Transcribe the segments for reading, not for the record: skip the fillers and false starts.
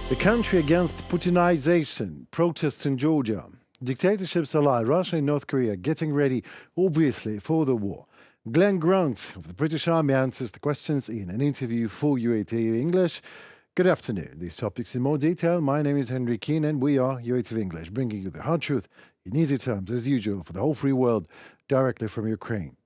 The country against Putinization, protests in Georgia. Dictatorships ally Russia and North Korea getting ready, obviously, for the war. Glenn Grant of the British Army answers the questions in an interview for UATV English. Good afternoon. These topics in more detail. My name is Henry Keane and we are UATV English, bringing you the hard truth in easy terms, as usual, for the whole free world, directly from Ukraine.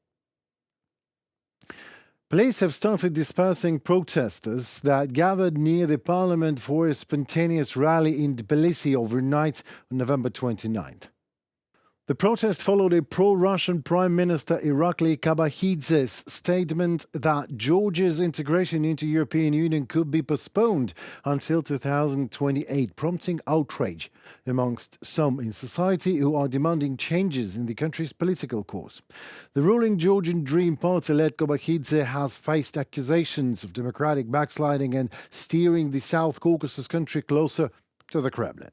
Police have started dispersing protesters that gathered near the parliament for a spontaneous rally in Tbilisi overnight on November 29th. The protest followed a pro-Russian Prime Minister Irakli Kabahidze's statement that Georgia's integration into the European Union could be postponed until 2028, prompting outrage amongst some in society who are demanding changes in the country's political course. The ruling Georgian Dream Party-led Kabahidze has faced accusations of democratic backsliding and steering the South Caucasus country closer to the Kremlin.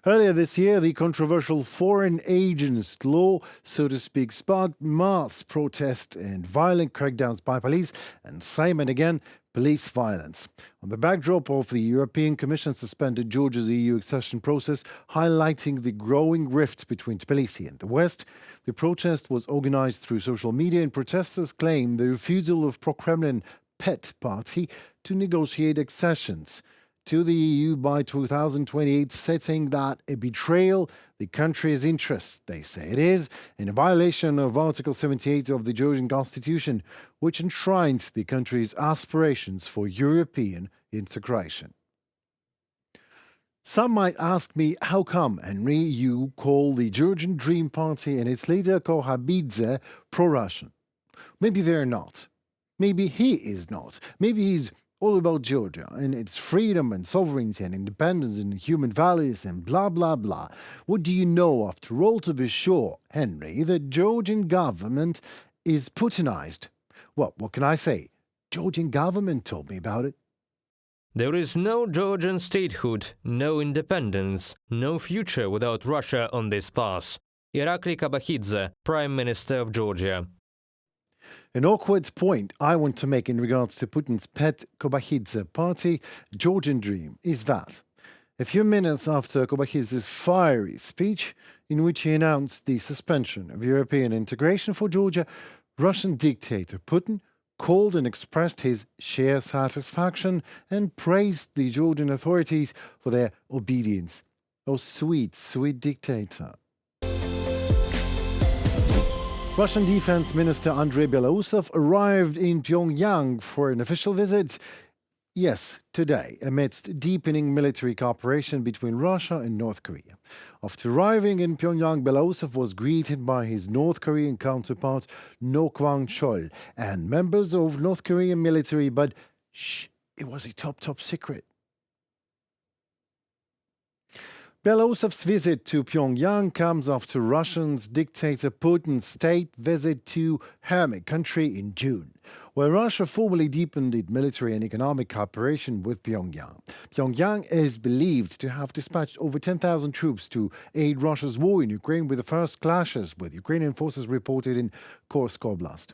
Earlier this year, the controversial foreign agents law, so to speak, sparked mass protests and violent crackdowns by police, and same and again, police violence. On the backdrop of the European Commission suspended Georgia's EU accession process, highlighting the growing rift between Tbilisi and the West, the protest was organized through social media, and protesters claim the refusal of pro-Kremlin PET party to negotiate accessions to the EU by 2028, setting that a betrayal the country's interests, they say it is, in a violation of Article 78 of the Georgian Constitution, which enshrines the country's aspirations for European integration. Some might ask me, how come, Henry, you call the Georgian Dream Party and its leader Kabahidze pro-Russian? Maybe they're not. Maybe he is not. Maybe he's all about Georgia and its freedom and sovereignty and independence and human values and blah, blah, blah. What do you know, after all, to be sure, Henry, the Georgian government is Putinized? Well, what can I say? Georgian government told me about it. There is no Georgian statehood, no independence, no future without Russia on this path. Irakli Kabahidze, Prime Minister of Georgia. An awkward point I want to make in regards to Putin's pet Kabahidze party, Georgian Dream, is that a few minutes after Kabahidze's fiery speech, in which he announced the suspension of European integration for Georgia, Russian dictator Putin called and expressed his sheer satisfaction and praised the Georgian authorities for their obedience. Oh, sweet, sweet dictator. Russian Defense Minister Andrei Belousov arrived in Pyongyang for an official visit, yes, today, amidst deepening military cooperation between Russia and North Korea. After arriving in Pyongyang, Belousov was greeted by his North Korean counterpart, No Kwang-chol, and members of North Korean military, but shh, it was a top secret. Belousov's visit to Pyongyang comes after Russia's dictator Putin's state visit to hermit country in June, where Russia formally deepened its military and economic cooperation with Pyongyang. Pyongyang is believed to have dispatched over 10,000 troops to aid Russia's war in Ukraine, with the first clashes with Ukrainian forces reported in Kursk Oblast.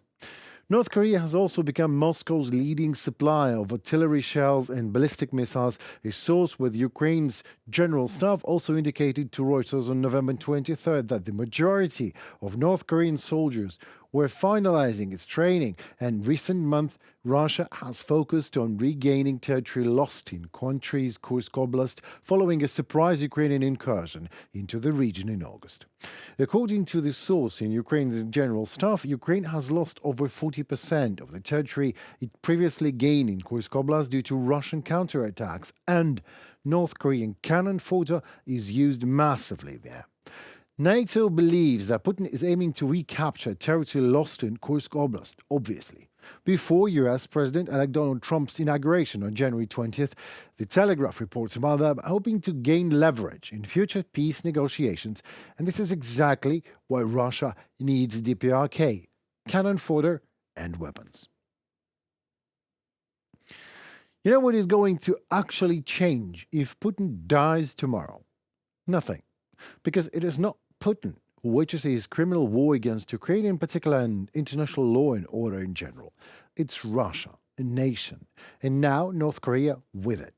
North Korea has also become Moscow's leading supplier of artillery shells and ballistic missiles. A source with Ukraine's general staff also indicated to Reuters on November 23rd that the majority of North Korean soldiers were finalizing its training, and recent month Russia has focused on regaining territory lost in country's Kursk Oblast following a surprise Ukrainian incursion into the region in August. According to the source in Ukraine's general staff, Ukraine has lost over 40% of the territory it previously gained in Kursk Oblast due to Russian counterattacks, and North Korean cannon fodder is used massively there. NATO believes that Putin is aiming to recapture territory lost in Kursk Oblast, obviously. Before U.S. President-elect Donald Trump's inauguration on January 20th, The Telegraph reports about them hoping to gain leverage in future peace negotiations, and this is exactly why Russia needs DPRK, cannon fodder and weapons. You know what is going to actually change if Putin dies tomorrow? Nothing. Because it is not Putin who wages his criminal war against Ukraine in particular and international law and order in general. It's Russia, a nation, and now North Korea with it.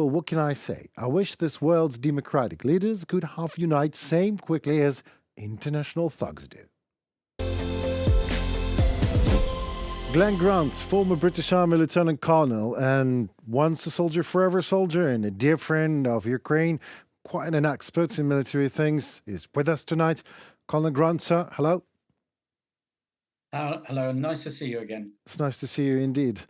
Well, what can I say? I wish this world's democratic leaders could half unite same quickly as international thugs do. Glenn Grant, former British Army Lieutenant Colonel and once a soldier, forever a soldier, and a dear friend of Ukraine, quite an expert in military things, is with us tonight. Colonel Grant, sir, hello. Hello, nice to see you again. It's nice to see you indeed.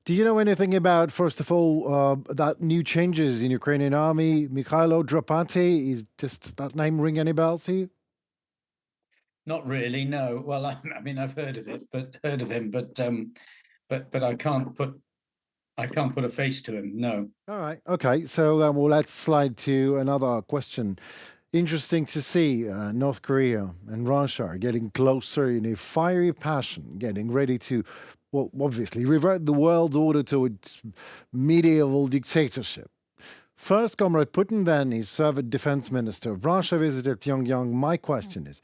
Do you know anything about, first of all, that new changes in Ukrainian army? Mikhailo Drapati, is just that name ring any bells to you? Not really, no. Well, I mean, I've heard of it, but heard of him, but I can't put a face to him. No. All right. Okay. So well, let's slide to another question. Interesting to see North Korea and Russia are getting closer in a fiery passion, getting ready to, well, obviously revert the world order to its medieval dictatorship. First, Comrade Putin, then his Soviet defense minister of Russia, visited Pyongyang. My question is,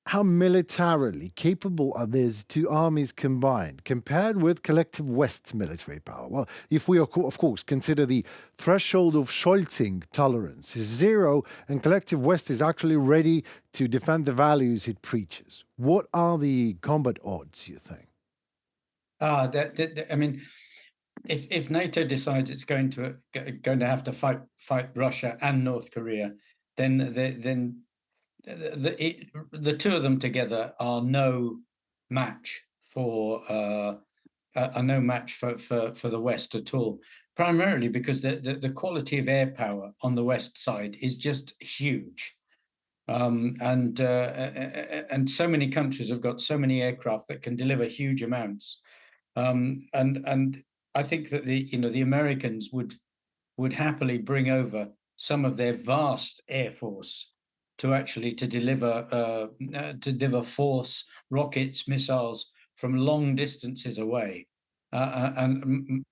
how militarily capable are these two armies combined compared with collective West's military power? Well, if we, of course, consider the threshold of Scholzing tolerance is zero and collective West is actually ready to defend the values it preaches, what are the combat odds, you think? I mean, if NATO decides it's going to have to fight Russia and North Korea, then the two of them together are no match for the West at all. Primarily because the quality of air power on the West side is just huge, and so many countries have got so many aircraft that can deliver huge amounts, and I think that the Americans would happily bring over some of their vast air force to deliver force, rockets, missiles from long distances away. And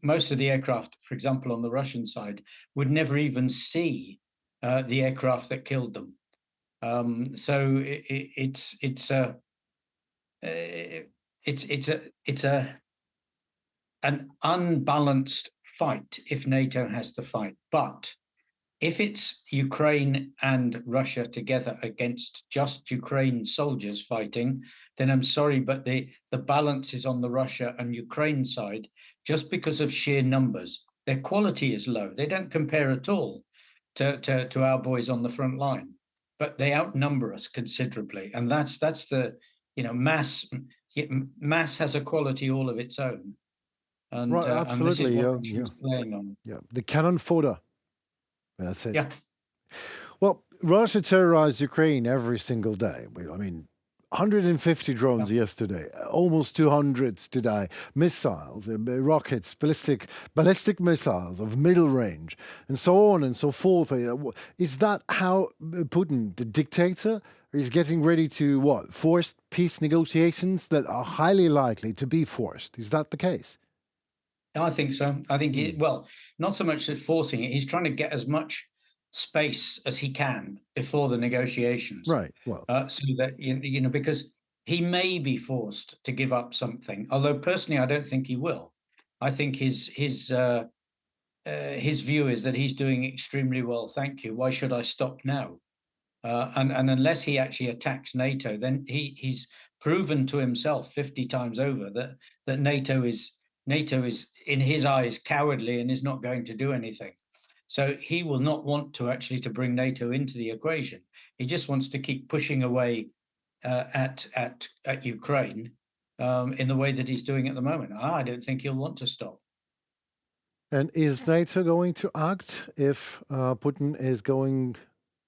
most of the aircraft, for example, on the Russian side, would never even see the aircraft that killed them. So it's an unbalanced fight if NATO has to fight, but if it's Ukraine and Russia together against just Ukraine soldiers fighting, then I'm sorry, but the balance is on the Russia and Ukraine side just because of sheer numbers. Their quality is low. They don't compare at all to our boys on the front line, but they outnumber us considerably. And that's the, mass has a quality all of its own. And, Right, and this is absolutely. what Russia's playing on. Yeah, the cannon fodder. That's it. Yeah. Well, Russia terrorized Ukraine every single day. I mean, 150 drones yesterday, almost 200 today, missiles, rockets, ballistic missiles of middle range, and so on and so forth. Is that how Putin, the dictator, is getting ready to force peace negotiations that are highly likely to be forced? Is that the case? I think so. I think not so much as forcing it. He's trying to get as much space as he can before the negotiations, right? Well, so that because he may be forced to give up something. Although personally, I don't think he will. I think his view is that he's doing extremely well. Thank you. Why should I stop now? And unless he actually attacks NATO, then he's proven to himself 50 times over that NATO is in his eyes cowardly and is not going to do anything. So he will not want to bring NATO into the equation. He just wants to keep pushing away at Ukraine in the way that he's doing at the moment. I don't think he'll want to stop. And is NATO going to act if Putin is going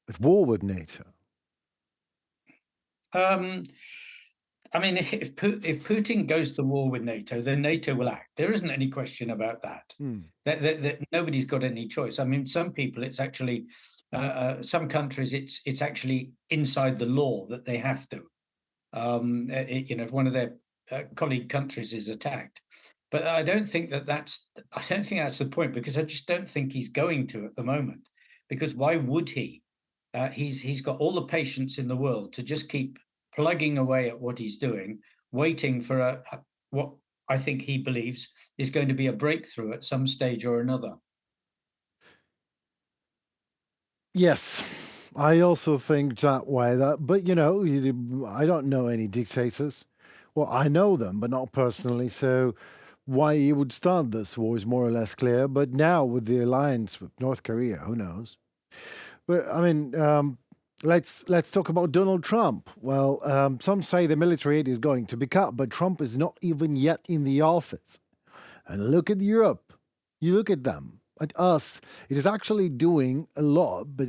at war with NATO? I mean, if Putin goes to war with NATO, then NATO will act. There isn't any question about that. That nobody's got any choice. I mean, some people, it's actually some countries, it's actually inside the law that they have to. If one of their colleague countries is attacked, but I don't think that's the point, because I just don't think he's going to at the moment. Because why would he? He's got all the patience in the world to just keep plugging away at what he's doing, waiting for what I think he believes is going to be a breakthrough at some stage or another. Yes, I also think that way. But I don't know any dictators. Well, I know them, but not personally. So why he would start this war is more or less clear. But now with the alliance with North Korea, who knows? But I mean, let's talk about Donald Trump. Well, some say the military aid is going to be cut, but Trump is not even yet in the office. And look at Europe. You look at them, at us. It is actually doing a lot, but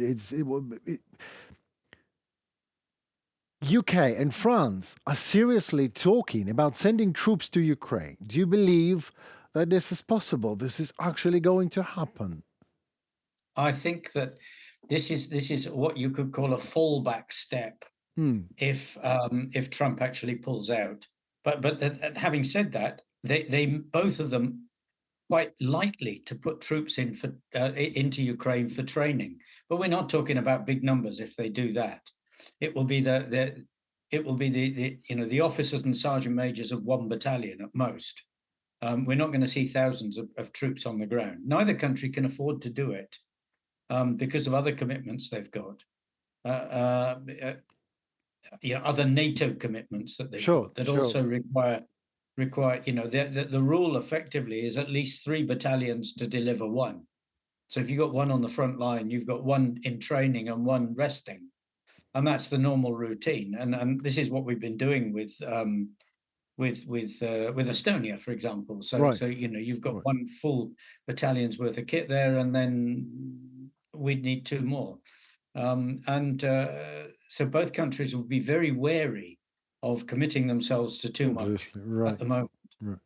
UK and France are seriously talking about sending troops to Ukraine. Do you believe that this is possible? This is actually going to happen? I think that this is what you could call a fallback step Hmm. if Trump actually pulls out. But having said that, they both of them quite likely to put troops into Ukraine for training. But we're not talking about big numbers if they do that. It will be the officers and sergeant majors of one battalion at most. We're not going to see thousands of troops on the ground. Neither country can afford to do it because of other commitments they've got. Other NATO commitments that they've Sure, got that sure. also require the rule effectively is at least 3 battalions to deliver one. So if you've got one on the front line, you've got one in training and one resting, and that's the normal routine. And this is what we've been doing with Estonia, for example. So Right. you've got Right. one full battalion's worth of kit there, and then we'd need 2 more. So both countries will be very wary of committing themselves to too much Obviously, right. at the moment. Right.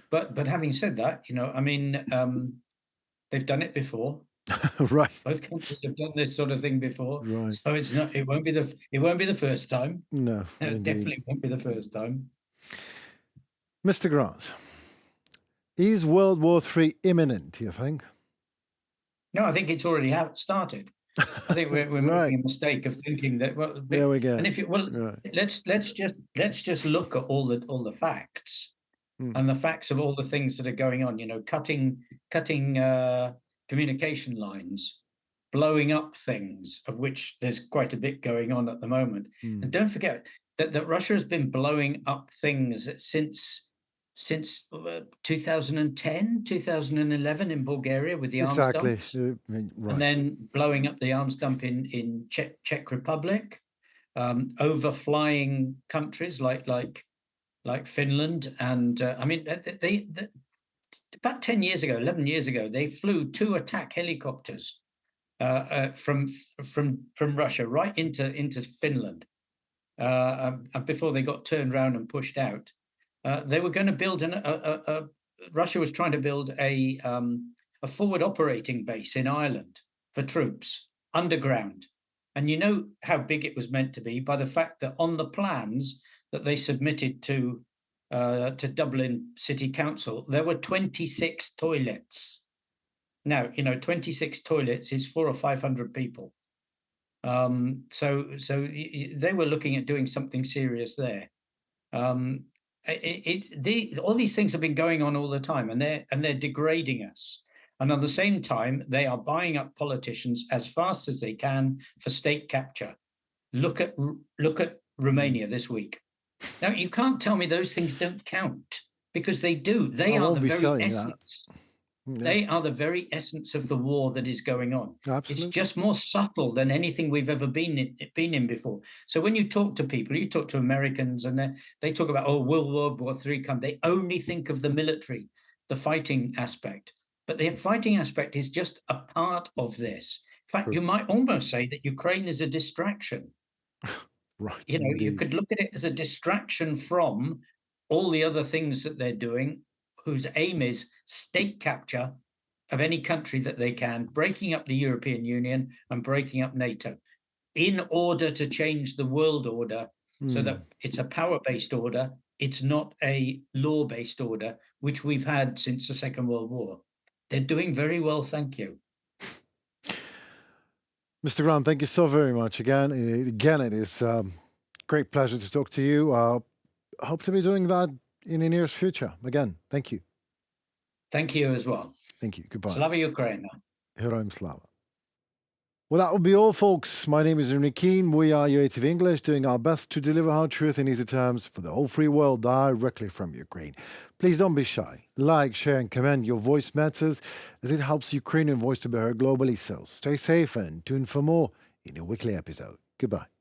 But having said that, I mean, they've done it before. Right. Both countries have done this sort of thing before, Right. so it won't be the first time. No, It indeed. definitely won't be the first time. Mr. Grant, is World War III imminent, do you think? No, I think it's already started. I think we're Right. making a mistake of thinking that There we go. and if you Right. let's just look at all the facts Hmm. and the facts of all the things that are going on. Cutting communication lines, blowing up things, of which there's quite a bit going on at the moment. Hmm. And don't forget that Russia has been blowing up things since 2010, 2011 in Bulgaria with the arms Exactly. dumps, Right. and then blowing up the arms dump in Czech Republic, overflying countries like Finland, and I mean they about 10 years ago, 11 years ago, they flew 2 attack helicopters from Russia right into Finland, before they got turned around and pushed out. They were going to build Russia was trying to build a forward operating base in Ireland for troops underground. And you know how big it was meant to be by the fact that on the plans that they submitted to Dublin City Council, there were 26 toilets. Now, 26 toilets is 400 or 500 people. So they were looking at doing something serious there. All these things have been going on all the time, and they're degrading us. And at the same time, they are buying up politicians as fast as they can for state capture. Look at Romania this week. Now, you can't tell me those things don't count, because they do. They I are won't the be very saying that. essence. Yeah. They are the very essence of the war that is going on. Absolutely. It's just more subtle than anything we've ever been in before. So when you talk to people, you talk to Americans, and they talk about, will World War III come? They only think of the military, the fighting aspect. But the fighting aspect is just a part of this. In fact, True. you might almost say that Ukraine is a distraction. Right. You Indeed. could look at it as a distraction from all the other things that they're doing, whose aim is state capture of any country that they can, breaking up the European Union and breaking up NATO in order to change the world order so that it's a power-based order. It's not a law-based order, which we've had since the Second World War. They're doing very well, thank you. Mr. Grant, thank you so very much again. Again, it is great pleasure to talk to you. Hope to be doing that in the nearest future. Again, thank you. Thank you as well. Thank you. Goodbye. Slava Ukraina. Героям слава. Well, that will be all, folks. My name is Rooney Keane. We are Creative English, doing our best to deliver hard truth in easy terms for the whole free world directly from Ukraine. Please don't be shy. Like, share, and comment. Your voice matters as it helps Ukrainian voice to be heard globally. So stay safe and tune for more in a weekly episode. Goodbye.